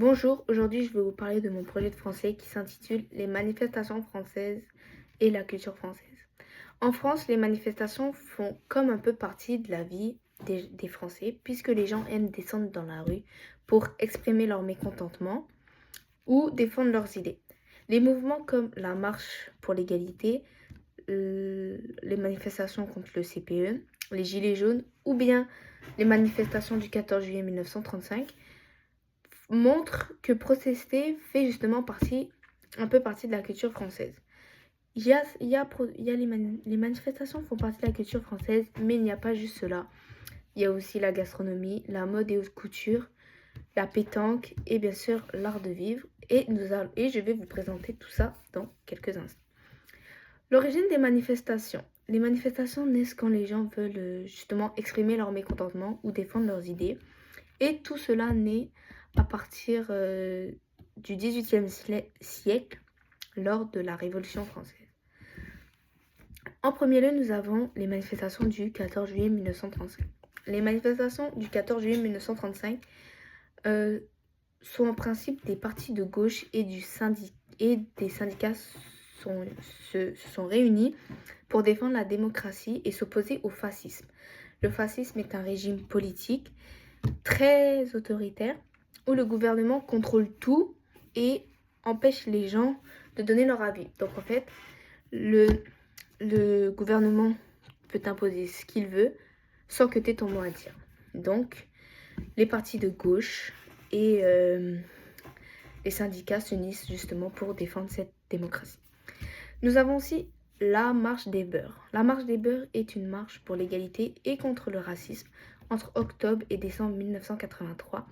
Bonjour, aujourd'hui je vais vous parler de mon projet de français qui s'intitule Les manifestations françaises et la culture française. En France, les manifestations font comme un peu partie de la vie des Français puisque les gens aiment descendre dans la rue pour exprimer leur mécontentement ou défendre leurs idées. Les mouvements comme la marche pour l'égalité, les manifestations contre le CPE, les gilets jaunes ou bien les manifestations du 14 juillet 1935 montre que protester fait justement un peu partie de la culture française. Les manifestations font partie de la culture française, mais il n'y a pas juste cela. Il y a aussi la gastronomie, la mode et haute couture, la pétanque et bien sûr l'art de vivre. Et je vais vous présenter tout ça dans quelques instants. L'origine des manifestations. Les manifestations naissent quand les gens veulent justement exprimer leur mécontentement ou défendre leurs idées. Et tout cela naît à partir du XVIIIe siècle, lors de la Révolution française. En premier lieu, nous avons les manifestations du 14 juillet 1935. Les manifestations du 14 juillet 1935 sont en principe des partis de gauche et des syndicats se sont réunis pour défendre la démocratie et s'opposer au fascisme. Le fascisme est un régime politique très autoritaire où le gouvernement contrôle tout et empêche les gens de donner leur avis. Donc en fait, le gouvernement peut t'imposer ce qu'il veut sans que tu aies ton mot à dire. Donc les partis de gauche et les syndicats s'unissent justement pour défendre cette démocratie. Nous avons aussi la marche des beurs. La marche des beurs est une marche pour l'égalité et contre le racisme entre octobre et décembre 1983.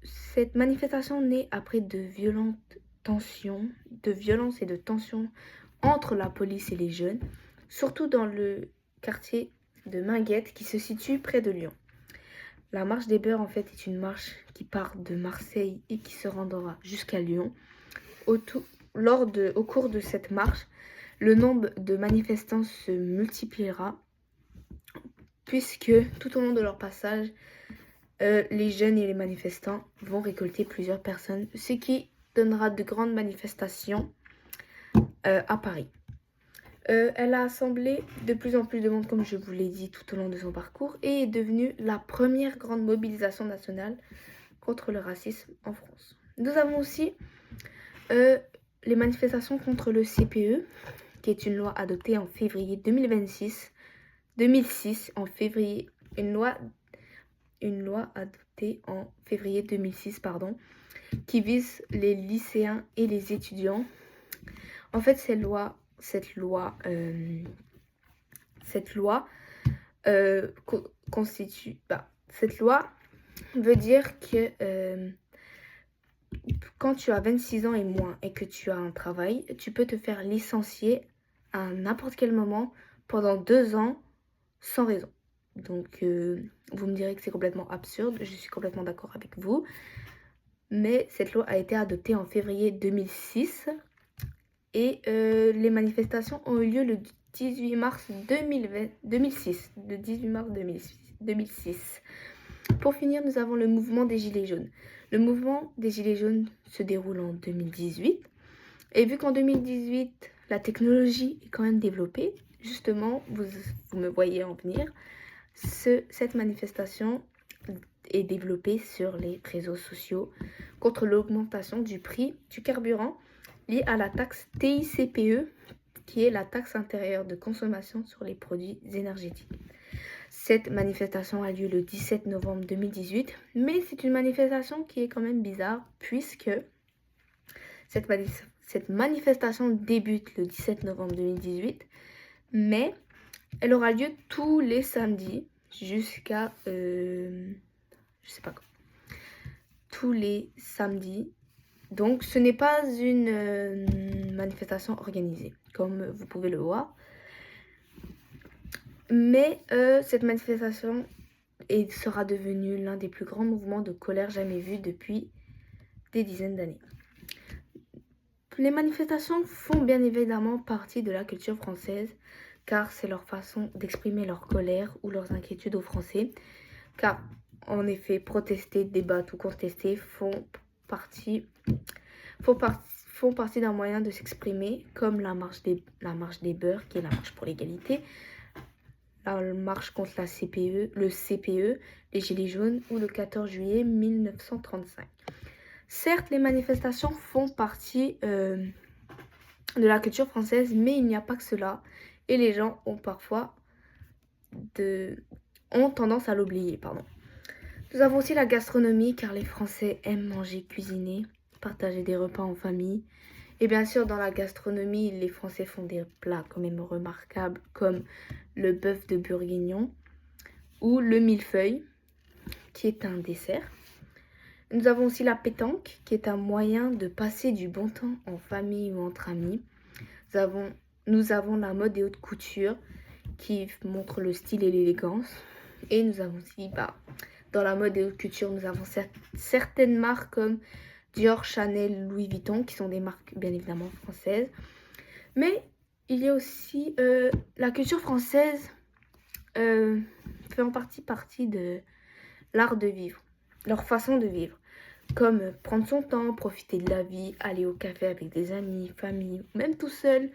Cette manifestation naît après de violentes tensions, de violences et de tensions entre la police et les jeunes, surtout dans le quartier de Minguette qui se situe près de Lyon. La marche des beurs en fait est une marche qui part de Marseille et qui se rendra jusqu'à Lyon. Au cours de cette marche, le nombre de manifestants se multipliera puisque tout au long de leur passage, les jeunes et les manifestants vont récolter plusieurs personnes, ce qui donnera de grandes manifestations à Paris. Elle a assemblé de plus en plus de monde, comme je vous l'ai dit, tout au long de son parcours, et est devenue la première grande mobilisation nationale contre le racisme en France. Nous avons aussi les manifestations contre le CPE, qui est une loi adoptée en février 2006, en février, une loi adoptée en février 2006, qui vise les lycéens et les étudiants. En fait, cette loi veut dire que quand tu as 26 ans et moins et que tu as un travail, tu peux te faire licencier à n'importe quel moment pendant 2 ans sans raison. Donc, vous me direz que c'est complètement absurde, je suis complètement d'accord avec vous. Mais cette loi a été adoptée en février 2006 et les manifestations ont eu lieu le 18 mars 2006. Le 18 mars 2006. Pour finir, nous avons le mouvement des Gilets jaunes. Le mouvement des Gilets jaunes se déroule en 2018. Et vu qu'en 2018, la technologie est quand même développée, justement, vous me voyez en venir, cette manifestation est développée sur les réseaux sociaux contre l'augmentation du prix du carburant liée à la taxe TICPE, qui est la taxe intérieure de consommation sur les produits énergétiques. Cette manifestation a lieu le 17 novembre 2018, mais c'est une manifestation qui est quand même bizarre puisque cette manifestation débute le 17 novembre 2018, mais elle aura lieu tous les samedis jusqu'à je sais pas quand. Tous les samedis. Donc ce n'est pas une manifestation organisée, comme vous pouvez le voir. Mais cette manifestation sera devenue l'un des plus grands mouvements de colère jamais vus depuis des dizaines d'années. Les manifestations font bien évidemment partie de la culture française, car c'est leur façon d'exprimer leur colère ou leurs inquiétudes aux Français. Car en effet protester, débattre ou contester font partie d'un moyen de s'exprimer, comme la marche des beurs, qui est la marche pour l'égalité, la marche contre la CPE, le CPE, les Gilets jaunes ou le 14 juillet 1935. Certes, les manifestations font partie de la culture française, mais il n'y a pas que cela, et les gens ont tendance à l'oublier, pardon. Nous avons aussi la gastronomie, car les Français aiment manger, cuisiner, partager des repas en famille. Et bien sûr, dans la gastronomie, les Français font des plats quand même remarquables, comme le bœuf de bourguignon ou le millefeuille, qui est un dessert. Nous avons aussi la pétanque, qui est un moyen de passer du bon temps en famille ou entre amis. Nous avons la mode et haute couture, qui montre le style et l'élégance. Et nous avons aussi, dans la mode et haute couture, nous avons certaines marques comme Dior, Chanel, Louis Vuitton, qui sont des marques bien évidemment françaises. Mais il y a aussi la culture française fait en partie de l'art de vivre, leur façon de vivre, comme prendre son temps, profiter de la vie, aller au café avec des amis, famille, même tout seul,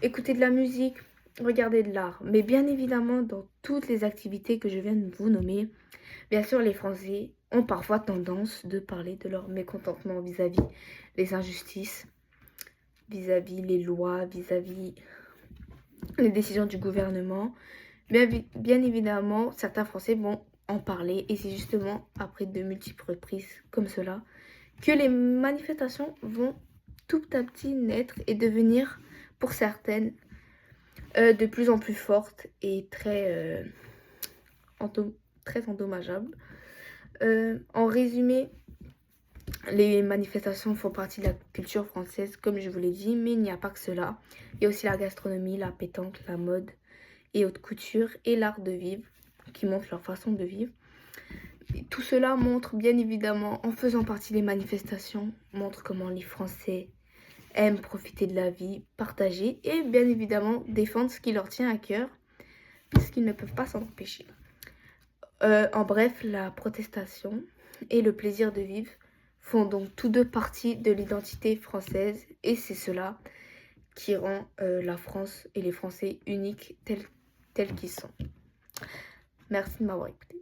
écouter de la musique, regarder de l'art. Mais bien évidemment, dans toutes les activités que je viens de vous nommer, bien sûr, les Français ont parfois tendance de parler de leur mécontentement vis-à-vis les injustices, vis-à-vis les lois, vis-à-vis les décisions du gouvernement. Bien évidemment, certains Français vont en parler et c'est justement après de multiples reprises comme cela que les manifestations vont tout à petit naître et devenir, pour certaines, de plus en plus fortes et très endommageables. En résumé, les manifestations font partie de la culture française, comme je vous l'ai dit, mais il n'y a pas que cela. Il y a aussi la gastronomie, la pétanque, la mode et haute couture et l'art de vivre, qui montrent leur façon de vivre. Et tout cela montre bien évidemment, en faisant partie des manifestations, montre comment les Français aiment profiter de la vie, partager et bien évidemment défendre ce qui leur tient à cœur, puisqu'ils ne peuvent pas s'en empêcher. En bref, la protestation et le plaisir de vivre font donc tous deux partie de l'identité française et c'est cela qui rend la France et les Français uniques tels qu'ils sont. Merci de m'avoir écouté.